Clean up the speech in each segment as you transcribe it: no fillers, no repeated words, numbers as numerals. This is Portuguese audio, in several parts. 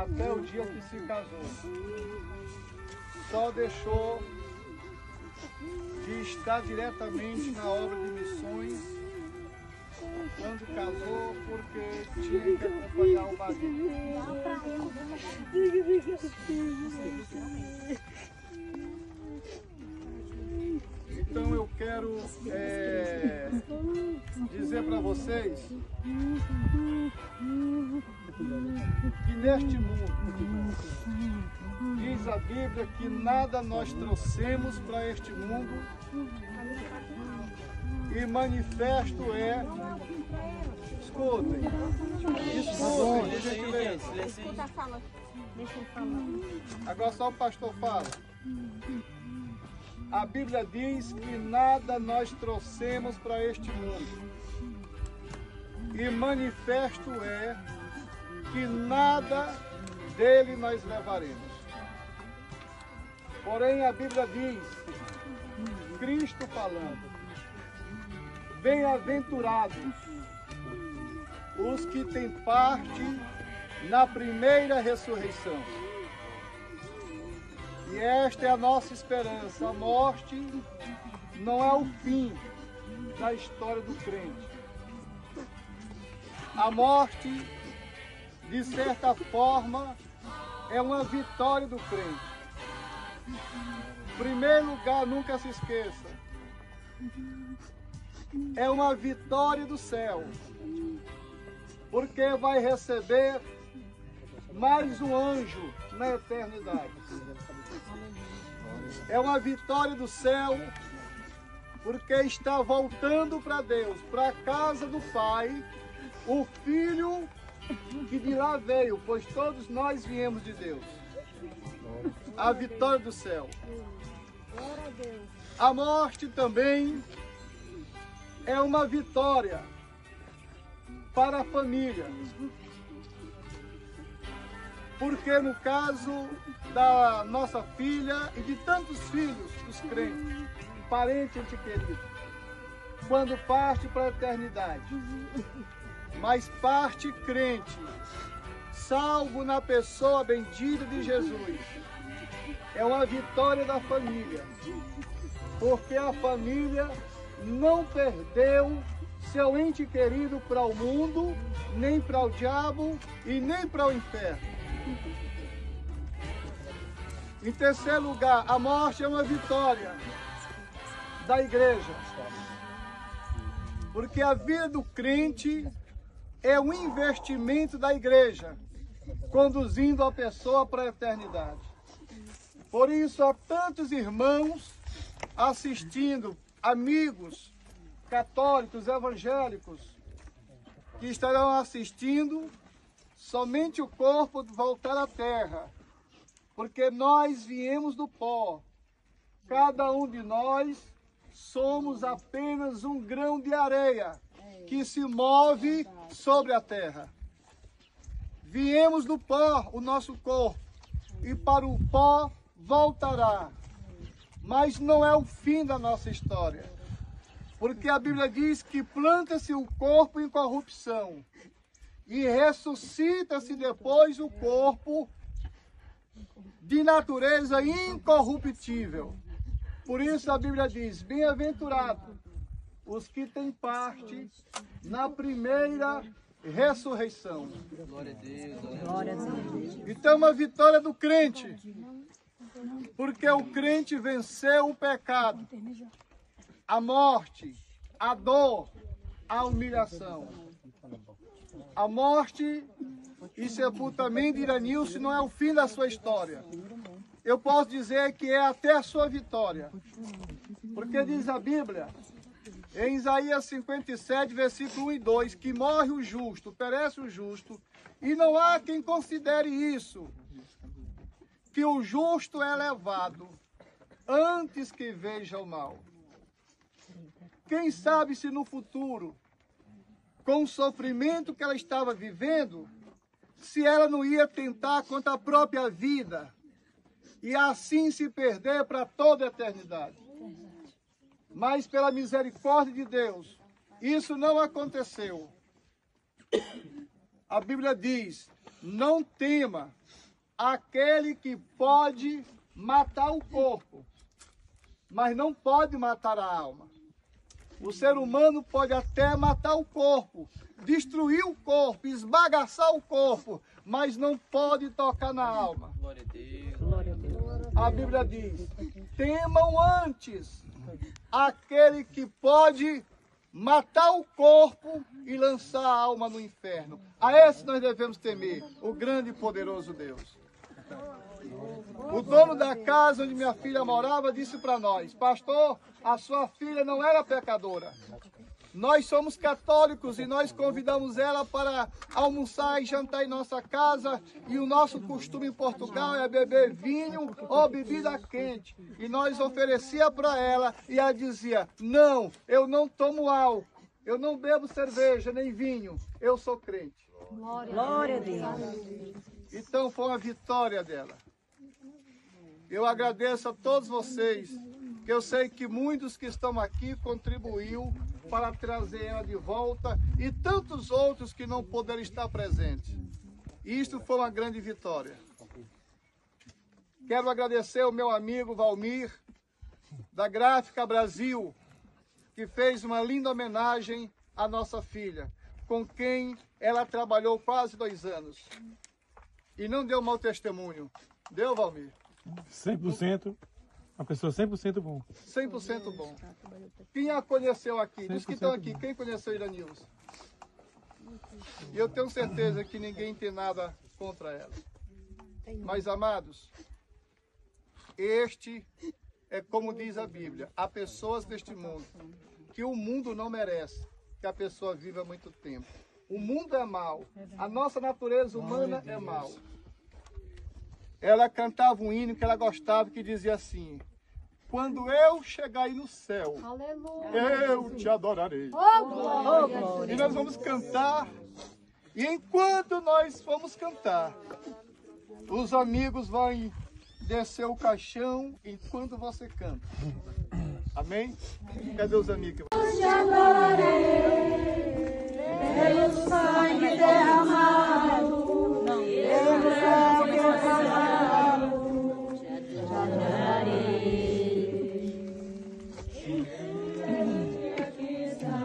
até o dia que se casou. Só deixou de estar diretamente na obra de missões quando casou, porque tinha que acompanhar o marido. Então eu quero dizer para vocês que neste mundo, diz a Bíblia que nada nós trouxemos para este mundo e manifesto é, escutem, por gentileza. Agora só o pastor fala. A Bíblia diz que nada nós trouxemos para este mundo. E manifesto é que nada dele nós levaremos. Porém a Bíblia diz, Cristo falando, bem-aventurados os que têm parte na primeira ressurreição. E esta é a nossa esperança. A morte não é o fim da história do crente. A morte, de certa forma, é uma vitória do crente. Em primeiro lugar, nunca se esqueça, é uma vitória do céu, porque vai receber mais um anjo na eternidade. É uma vitória do céu, porque está voltando para Deus, para a casa do Pai, o Filho que de lá veio, pois todos nós viemos de Deus. A vitória do céu. A morte também é uma vitória para a família. Porque no caso da nossa filha e de tantos filhos dos crentes, parente ente querido, quando parte para a eternidade, mas parte crente, salvo na pessoa bendita de Jesus, é uma vitória da família, porque a família não perdeu seu ente querido para o mundo, nem para o diabo e nem para o inferno. Em terceiro lugar, a morte é uma vitória da igreja, porque a vida do crente é um investimento da igreja, conduzindo a pessoa para a eternidade. Por isso, há tantos irmãos assistindo, amigos católicos, evangélicos, que estarão assistindo somente o corpo voltar à terra, porque nós viemos do pó. Cada um de nós somos apenas um grão de areia que se move sobre a terra. Viemos do pó, o nosso corpo, e para o pó voltará. Mas não é o fim da nossa história, porque a Bíblia diz que planta-se o corpo em corrupção e ressuscita-se depois o corpo de natureza incorruptível. Por isso a Bíblia diz, bem-aventurado os que têm parte na primeira ressurreição. Glória a Deus. Glória a Deus. Então, uma vitória do crente, porque o crente venceu o pecado, a morte, a dor, a humilhação. A morte e sepultamento de Iranilce não é o fim da sua história. Eu posso dizer que é até a sua vitória. Porque diz a Bíblia, em Isaías 57, versículo 1 e 2, que morre o justo, perece o justo, e não há quem considere isso, que o justo é levado antes que veja o mal. Quem sabe se no futuro, com o sofrimento que ela estava vivendo, se ela não ia tentar contra a própria vida e assim se perder para toda a eternidade. Mas pela misericórdia de Deus, isso não aconteceu. A Bíblia diz, não tema, aquele que pode matar o corpo, mas não pode matar a alma. O ser humano pode até matar o corpo, destruir o corpo, esbagaçar o corpo, mas não pode tocar na alma. Glória a Deus. Glória a Deus. A Bíblia diz: temam antes aquele que pode matar o corpo e lançar a alma no inferno. A esse nós devemos temer, o grande e poderoso Deus. O dono da casa onde minha filha morava disse para nós: pastor, a sua filha não era pecadora. Nós somos católicos e nós convidamos ela para almoçar e jantar em nossa casa. E o nosso costume em Portugal é beber vinho ou bebida quente. E nós oferecia para ela e ela dizia: não, eu não tomo álcool, eu não bebo cerveja nem vinho, eu sou crente. Glória a Deus. Então foi uma vitória dela. Eu agradeço a todos vocês, que eu sei que muitos que estão aqui contribuiu para trazer ela de volta e tantos outros que não puderam estar presentes. Isto foi uma grande vitória. Quero agradecer ao meu amigo Valmir, da Gráfica Brasil, que fez uma linda homenagem à nossa filha, com quem ela trabalhou quase 2 anos. E não deu mau testemunho. Deu, Valmir? 100%, uma pessoa 100% bom. 100% bom. Quem a conheceu aqui? Dos que estão aqui, quem conheceu Iranilson? E eu tenho certeza que ninguém tem nada contra ela. Mas, amados, este é como diz a Bíblia: há pessoas neste mundo que o mundo não merece que a pessoa viva muito tempo. O mundo é mau, a nossa natureza humana é mau. Ela cantava um hino que ela gostava, que dizia assim: quando eu chegar aí no céu, eu te adorarei. E nós vamos cantar. E enquanto nós vamos cantar, os amigos vão descer o caixão enquanto você canta. Amém? Cadê os amigos? Eu te adorarei pelo sangue derramado. Pelo sangue derramado. Te adorarei. Aqui está.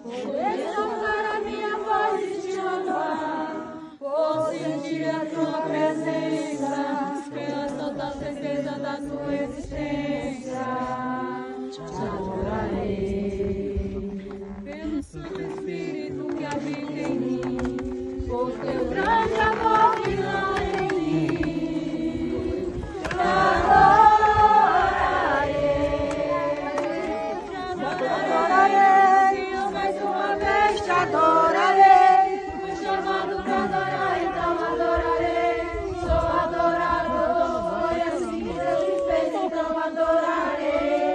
Vou exaltar a minha voz e te amar. Vou sentir a tua presença, pela total certeza da tua existência. Te adorarei pelo Santo Espírito que habita em mim, por teu grande amor que não em mim. Te adorarei, eu mais uma vez te adorarei. Fui chamado para adorar, então adorarei. Sou adorador, foi assim que Deus me fez, então adorarei.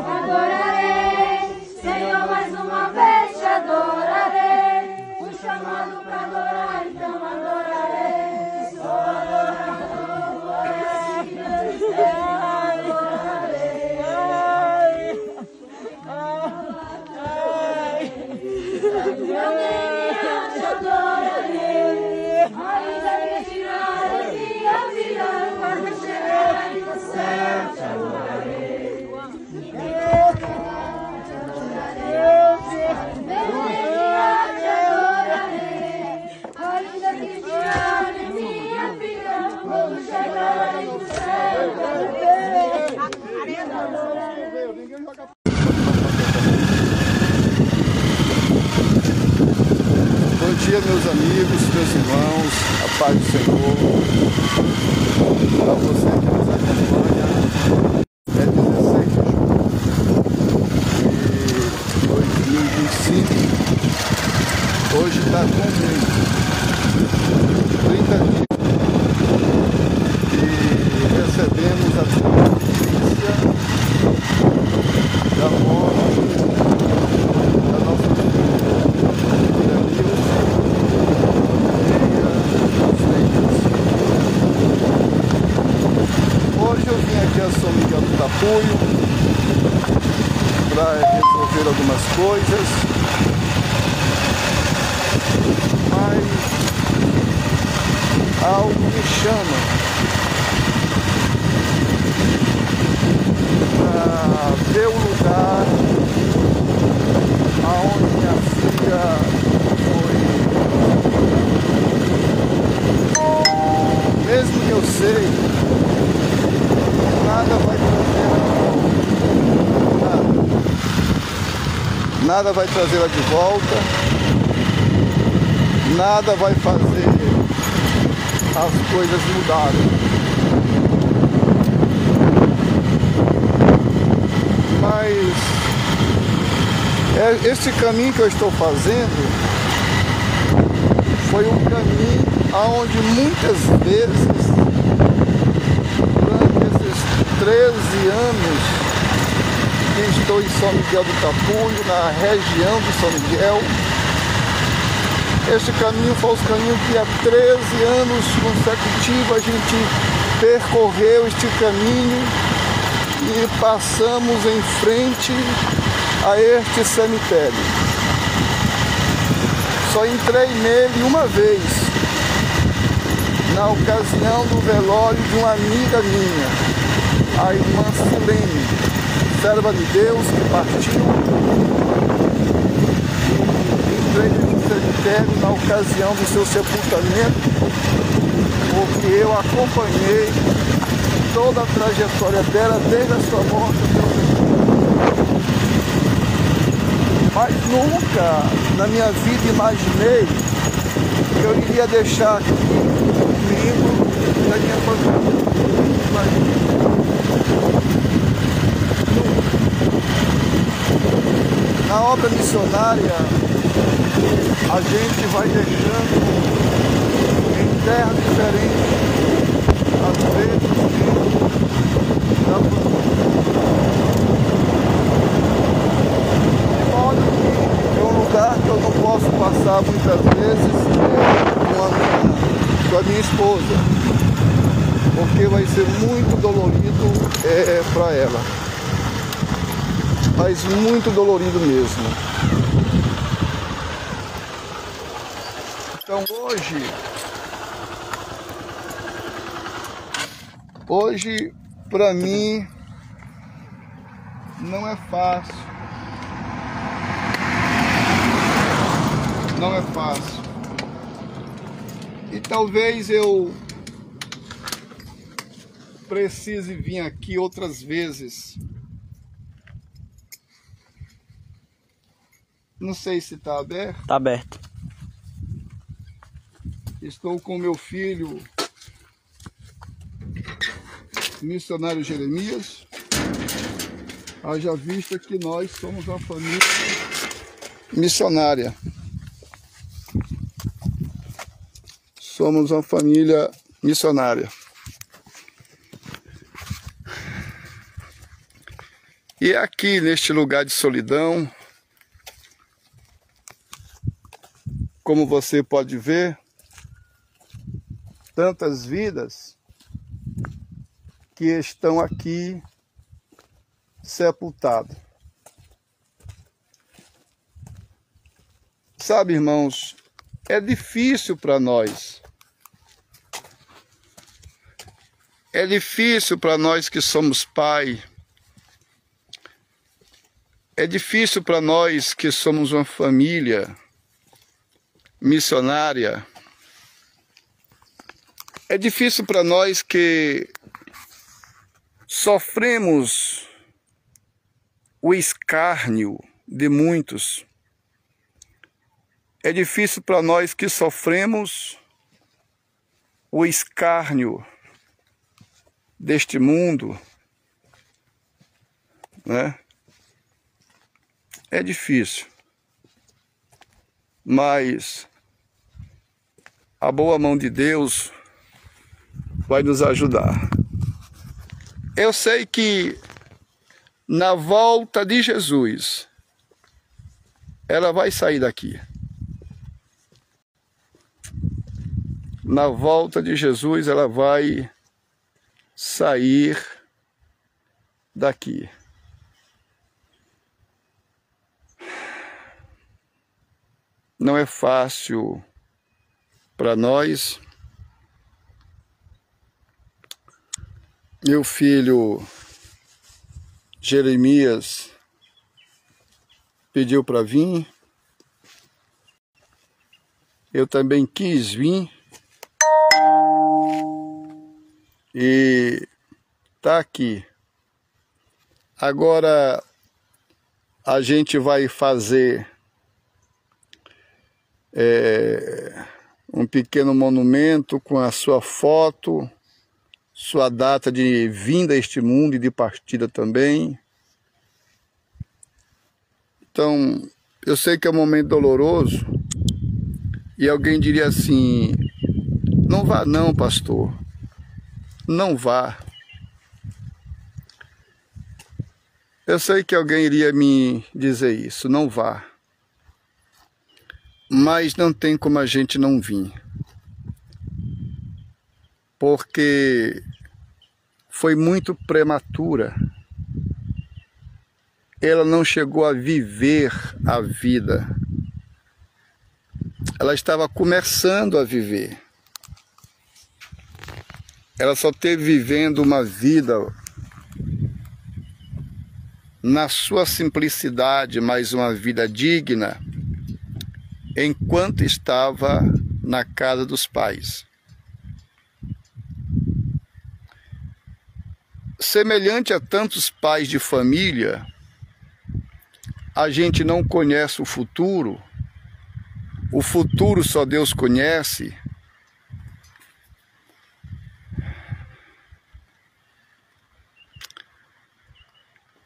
Adorarei, Senhor, mais uma vez te adorarei. Fui chamado para adorar, então adorarei. Sou adorador, foi assim que Deus me fez, adorarei. Eu nem te adorarei, ainda que tirar minha vida, quando chegar aí no céu te adorarei. Bom dia, meus amigos, meus irmãos, a paz do Senhor. Para você que nos acompanha, é 16 de junho de 2025. Hoje está com 30 dias e recebemos a notícia da morte da nossa Hoje eu vim aqui a São Miguel do Tapuio para resolver algumas coisas, mas algo me chama para ver o lugar aonde minha filha foi. Mesmo que eu sei, nada vai trazer nada vai trazê-la de volta, nada vai fazer as coisas mudarem. Mas esse caminho que eu estou fazendo foi um caminho aonde muitas vezes, durante esses 13 anos que estou em São Miguel do Tapuio, na região de São Miguel, este caminho foi o caminho que há 13 anos consecutivos a gente percorreu este caminho e passamos em frente a este cemitério. Só entrei nele uma vez, na ocasião do velório de uma amiga minha, a irmã Silene, serva de Deus, que partiu. Entrei no cemitério na ocasião do seu sepultamento, porque eu acompanhei toda a trajetória dela desde a sua morte. Mas nunca na minha vida imaginei que eu iria deixar aqui um membro da minha família. Na obra missionária, a gente vai deixando em terras diferentes, às vezes, da de modo que é um lugar que eu não posso passar muitas vezes com a minha esposa, porque vai ser muito dolorido para ela. Mas muito dolorido mesmo. Então hoje para mim não é fácil. Não é fácil. E talvez eu precise vir aqui outras vezes. Não sei se está aberto. Está aberto. Estou com meu filho, missionário Jeremias. Haja vista que nós somos uma família missionária. Somos uma família missionária. E aqui neste lugar de solidão, como você pode ver, tantas vidas que estão aqui sepultadas. Sabe, irmãos, é difícil para nós. É difícil para nós que somos pai. É difícil para nós que somos uma família missionária. É difícil para nós que sofremos o escárnio de muitos. É difícil para nós que sofremos o escárnio deste mundo, né? É difícil. Mas a boa mão de Deus vai nos ajudar. Eu sei que na volta de Jesus, ela vai sair daqui. Na volta de Jesus, ela vai sair daqui. Não é fácil para nós, meu filho Jeremias pediu para vir. Eu também quis vir. E tá aqui. Agora a gente vai fazer um pequeno monumento com a sua foto, sua data de vinda a este mundo e de partida também. Então, eu sei que é um momento doloroso e alguém diria assim: não vá não, pastor, não vá. Eu sei que alguém iria me dizer isso, não vá. Mas não tem como a gente não vir. Porque foi muito prematura. Ela não chegou a viver a vida. Ela estava começando a viver. Ela só teve vivendo uma vida na sua simplicidade, mas uma vida digna, enquanto estava na casa dos pais. Semelhante a tantos pais de família, a gente não conhece o futuro só Deus conhece.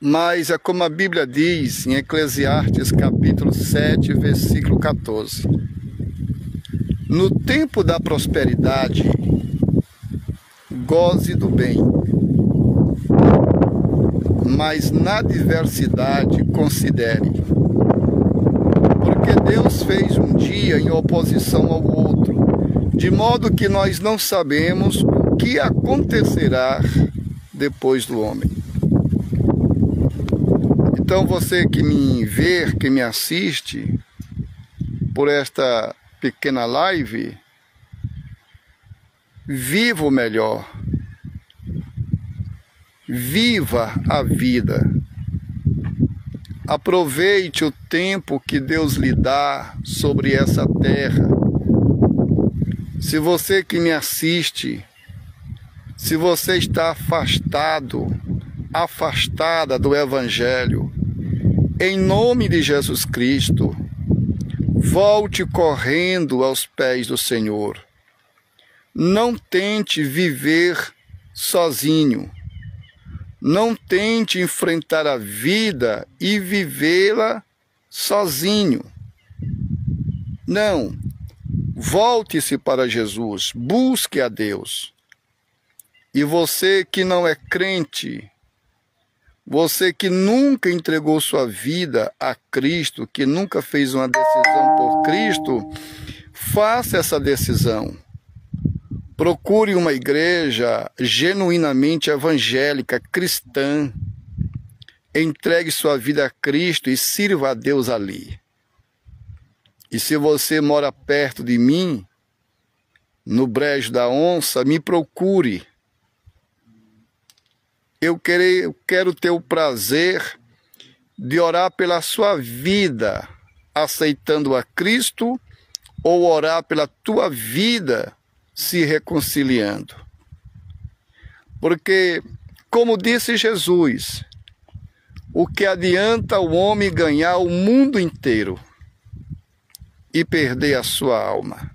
Mas é como a Bíblia diz em Eclesiastes capítulo 7, versículo 14. No tempo da prosperidade, goze do bem, mas na adversidade considere. Porque Deus fez um dia em oposição ao outro, de modo que nós não sabemos o que acontecerá depois do homem. Então você que me vê, que me assiste por esta pequena live, viva o melhor. Viva a vida. Aproveite o tempo que Deus lhe dá sobre essa terra. Se você que me assiste, se você está afastada do Evangelho, em nome de Jesus Cristo, volte correndo aos pés do Senhor. Não tente viver sozinho. Não tente enfrentar a vida e vivê-la sozinho. Não. Volte-se para Jesus. Busque a Deus. E você que não é crente, você que nunca entregou sua vida a Cristo, que nunca fez uma decisão por Cristo, faça essa decisão. Procure uma igreja genuinamente evangélica, cristã. Entregue sua vida a Cristo e sirva a Deus ali. E se você mora perto de mim, no Brejo da Onça, me procure. Eu quero ter o prazer de orar pela sua vida, aceitando a Cristo, ou orar pela tua vida, se reconciliando. Porque, como disse Jesus, o que adianta o homem ganhar o mundo inteiro e perder a sua alma?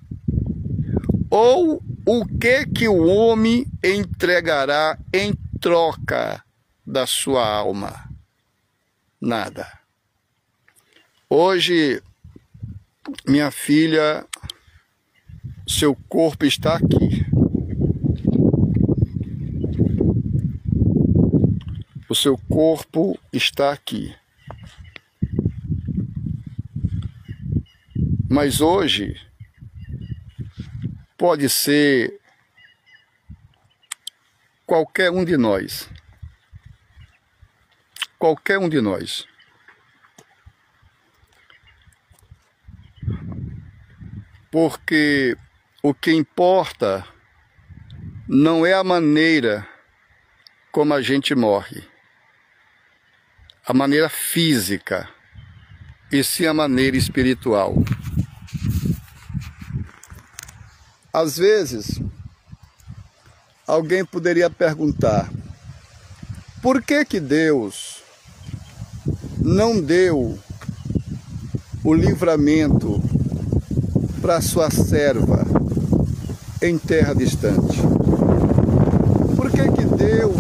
Ou o que o homem entregará em troca da sua alma? Nada. Hoje, minha filha, seu corpo está aqui. O seu corpo está aqui. Mas hoje pode ser qualquer um de nós. Qualquer um de nós. Porque o que importa não é a maneira como a gente morre. A maneira física, e sim a maneira espiritual. Às vezes, alguém poderia perguntar: por que que Deus não deu o livramento para sua serva em terra distante? Por que que Deus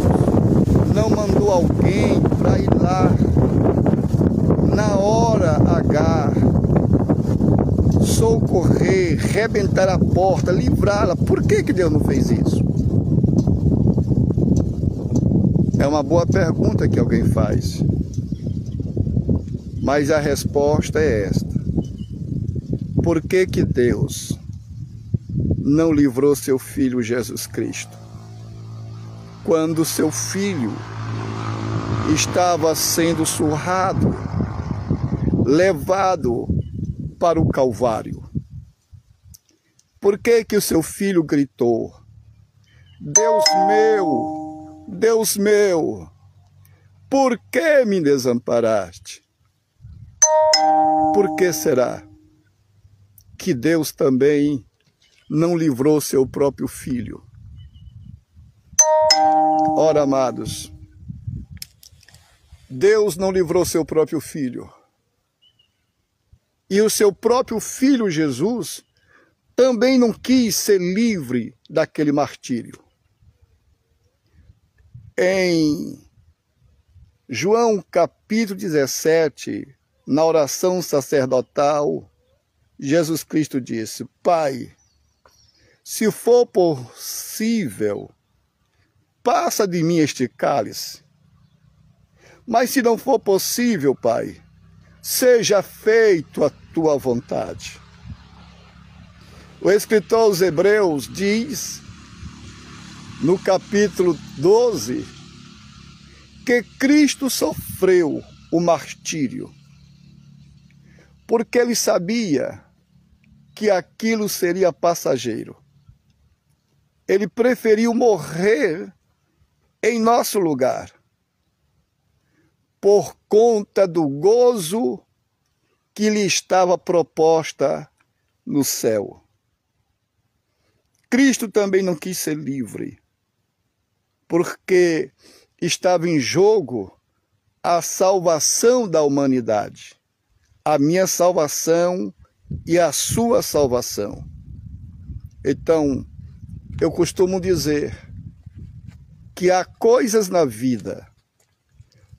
não mandou alguém para ir lá na hora H, socorrer, rebentar a porta, livrá-la? Por que que Deus não fez isso? É uma boa pergunta que alguém faz, mas a resposta é esta: por que que Deus não livrou seu Filho Jesus Cristo quando seu Filho estava sendo surrado, levado para o Calvário? Por que que o seu Filho gritou: Deus meu, por que me desamparaste? Por que será que Deus também não livrou seu próprio Filho? Ora, amados, Deus não livrou seu próprio Filho. E o seu próprio Filho Jesus também não quis ser livre daquele martírio. Em João capítulo 17, na oração sacerdotal, Jesus Cristo disse: Pai, se for possível, passa de mim este cálice. Mas se não for possível, Pai, seja feito a tua vontade. O escritor aos Hebreus diz, no capítulo 12, que Cristo sofreu o martírio, porque ele sabia que aquilo seria passageiro. Ele preferiu morrer em nosso lugar, por conta do gozo que lhe estava proposta no céu. Cristo também não quis ser livre, porque estava em jogo a salvação da humanidade, a minha salvação e a sua salvação. Então, eu costumo dizer que há coisas na vida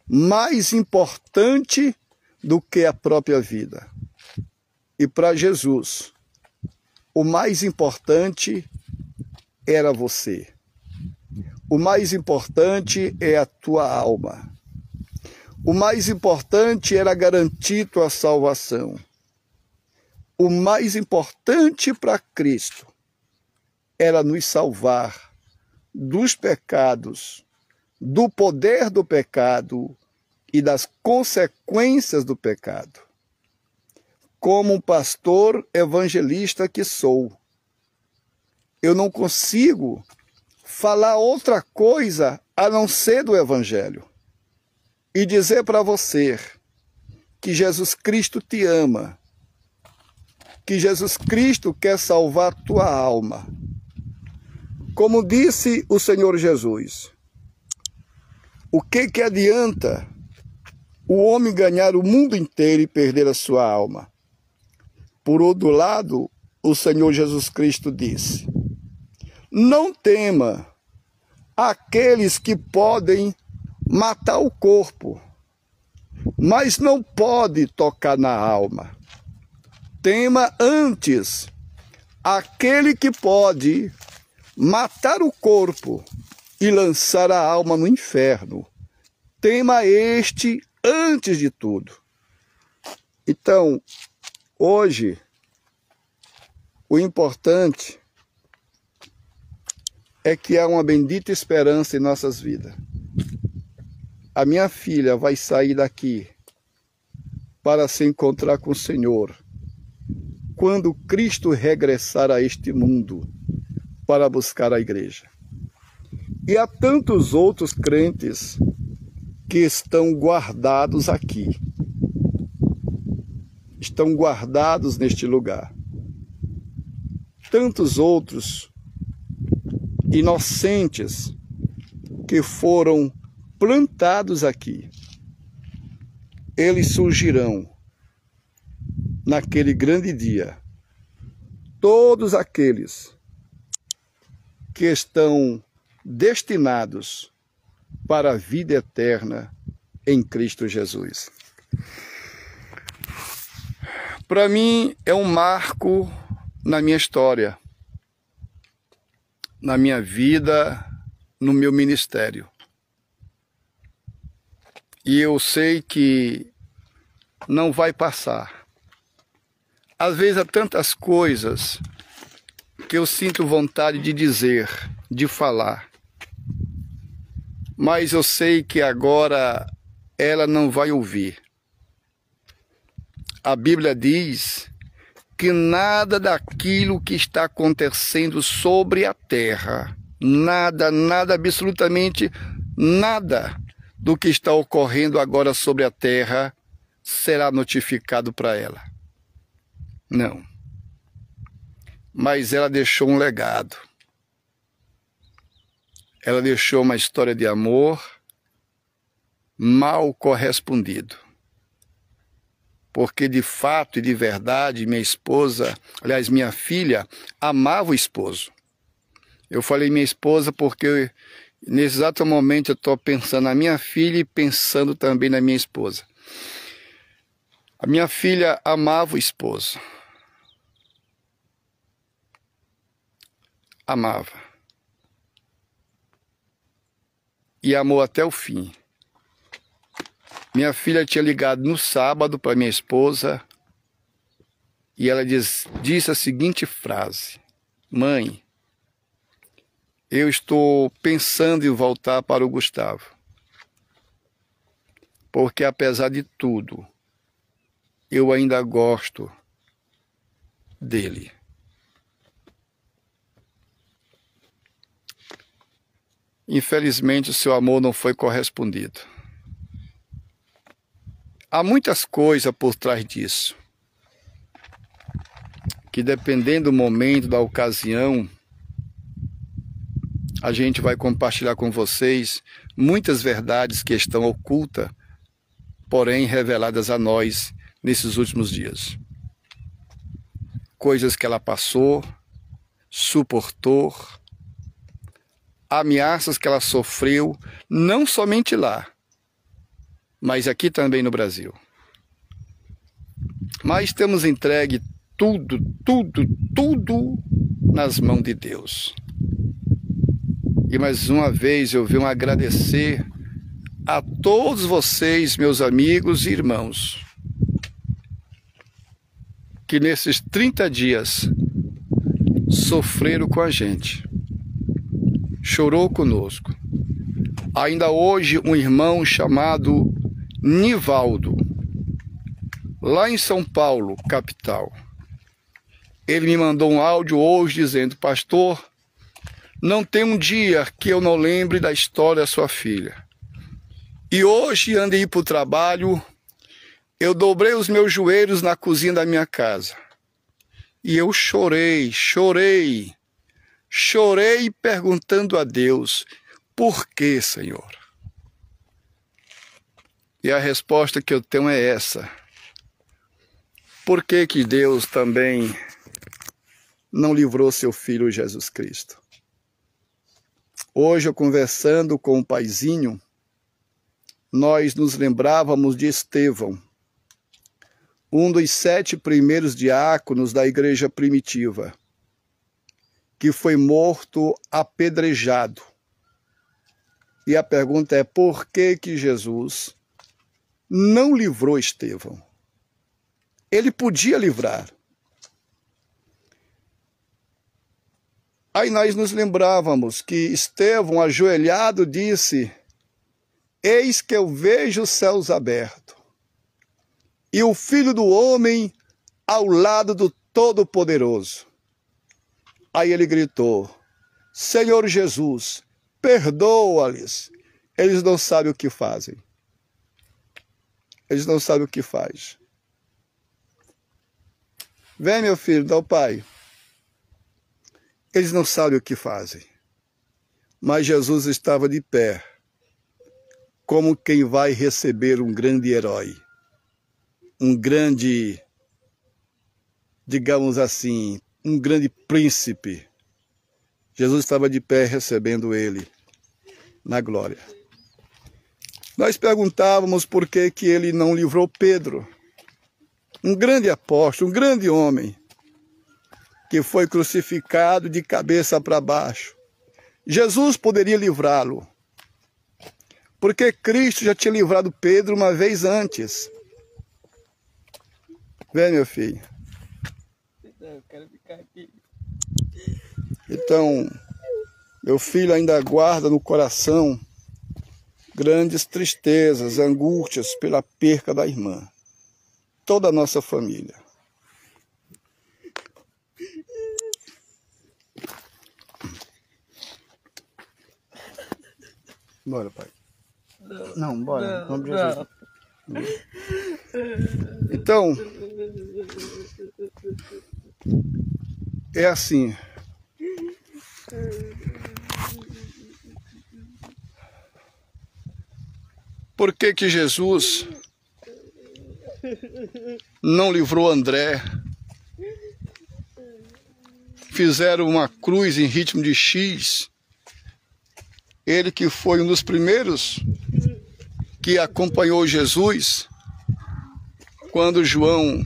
mais importante do que a própria vida. E para Jesus, o mais importante era você. O mais importante é a tua alma. O mais importante era garantir tua salvação. O mais importante para Cristo era nos salvar dos pecados, do poder do pecado e das consequências do pecado. Como um pastor evangelista que sou, eu não consigo falar outra coisa a não ser do Evangelho e dizer para você que Jesus Cristo te ama, que Jesus Cristo quer salvar tua alma. Como disse o Senhor Jesus, o que adianta o homem ganhar o mundo inteiro e perder a sua alma? Por outro lado, o Senhor Jesus Cristo disse: não tema aqueles que podem matar o corpo, mas não pode tocar na alma. Tema antes aquele que pode matar o corpo e lançar a alma no inferno. Tema este antes de tudo. Então, hoje, o importante é que há uma bendita esperança em nossas vidas. A minha filha vai sair daqui para se encontrar com o Senhor quando Cristo regressar a este mundo para buscar a igreja. E há tantos outros crentes que estão guardados aqui. Estão guardados neste lugar. Tantos outros inocentes que foram plantados aqui. Eles surgirão naquele grande dia. Todos aqueles que estão destinados para a vida eterna em Cristo Jesus. Para mim é um marco na minha história, na minha vida, no meu ministério. E eu sei que não vai passar. Às vezes há tantas coisas que eu sinto vontade de dizer, de falar. Mas eu sei que agora ela não vai ouvir. A Bíblia diz que nada daquilo que está acontecendo sobre a terra, nada, absolutamente nada do que está ocorrendo agora sobre a terra será notificado para ela. Não. Mas ela deixou um legado. Ela deixou uma história de amor mal correspondido. Porque de fato e de verdade, minha esposa, aliás, minha filha, amava o esposo. Eu falei minha esposa porque nesse exato momento eu estou pensando na minha filha e pensando também na minha esposa. A minha filha amava o esposo. Amava. E amou até o fim. Minha filha tinha ligado no sábado para minha esposa e ela disse a seguinte frase: mãe, eu estou pensando em voltar para o Gustavo, porque apesar de tudo, eu ainda gosto dele. Infelizmente, o seu amor não foi correspondido. Há muitas coisas por trás disso, que dependendo do momento, da ocasião, a gente vai compartilhar com vocês muitas verdades que estão ocultas, porém reveladas a nós nesses últimos dias. Coisas que ela passou, suportou, ameaças que ela sofreu, não somente lá, mas aqui também no Brasil. Mas temos entregue tudo nas mãos de Deus. E mais uma vez eu venho agradecer a todos vocês, meus amigos e irmãos, que nesses 30 dias sofreram com a gente, chorou conosco. Ainda hoje um irmão chamado Nivaldo, lá em São Paulo, capital, ele me mandou um áudio hoje dizendo: pastor, não tem um dia que eu não lembre da história da sua filha. E hoje, antes de ir para o trabalho, eu dobrei os meus joelhos na cozinha da minha casa. E eu chorei perguntando a Deus: por que, Senhor? E a resposta que eu tenho é essa: por que que Deus também não livrou seu filho Jesus Cristo? Hoje, eu conversando com o paizinho, nós nos lembrávamos de Estevão, um dos 7 primeiros diáconos da igreja primitiva, que foi morto apedrejado. E a pergunta é: por que que Jesus não livrou Estevão? Ele podia livrar. Aí nós nos lembrávamos que Estevão, ajoelhado, disse: eis que eu vejo os céus abertos e o Filho do Homem ao lado do Todo-Poderoso. Aí ele gritou: Senhor Jesus, perdoa-lhes. Eles não sabem o que fazem. Eles não sabem o que faz. Vem, meu filho, dá o pai. Eles não sabem o que fazem. Mas Jesus estava de pé, como quem vai receber um grande herói. Um grande, digamos assim, um grande príncipe. Jesus estava de pé recebendo ele na glória. Nós perguntávamos por que ele não livrou Pedro, um grande apóstolo, um grande homem, que foi crucificado de cabeça para baixo. Jesus poderia livrá-lo, porque Cristo já tinha livrado Pedro uma vez antes. Vem, meu filho. Eu quero ficar aqui. Então, meu filho ainda guarda no coração grandes tristezas, angústias pela perca da irmã. Toda a nossa família. Bora, pai. Não, bora. Vamos Jesus. Então, é assim. Por que Jesus não livrou André? Fizeram uma cruz em ritmo de X. Ele que foi um dos primeiros que acompanhou Jesus quando João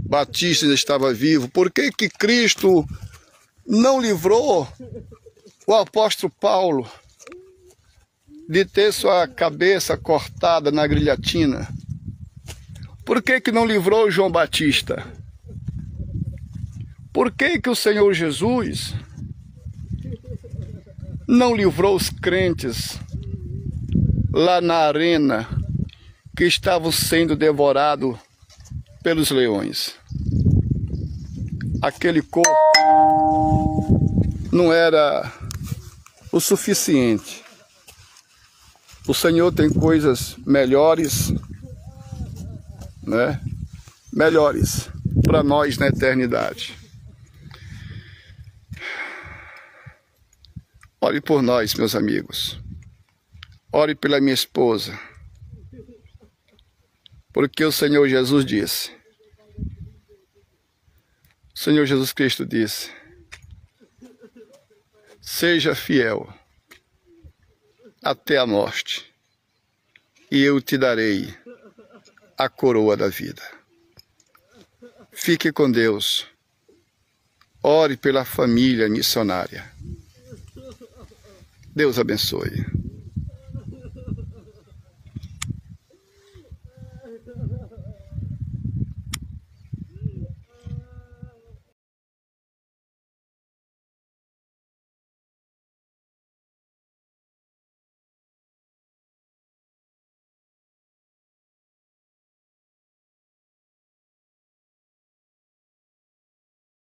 Batista ainda estava vivo. Por que Cristo não livrou o apóstolo Paulo de ter sua cabeça cortada na guilhotina? Por que não livrou João Batista? Por que o Senhor Jesus não livrou os crentes lá na arena que estavam sendo devorados pelos leões? Aquele corpo não era o suficiente. O Senhor tem coisas melhores, né? Melhores para nós na eternidade. Ore por nós, meus amigos. Ore pela minha esposa. Porque o Senhor Jesus disse, o Senhor Jesus Cristo disse, seja fiel até a morte, e eu te darei a coroa da vida. Fique com Deus. Ore pela família missionária. Deus abençoe.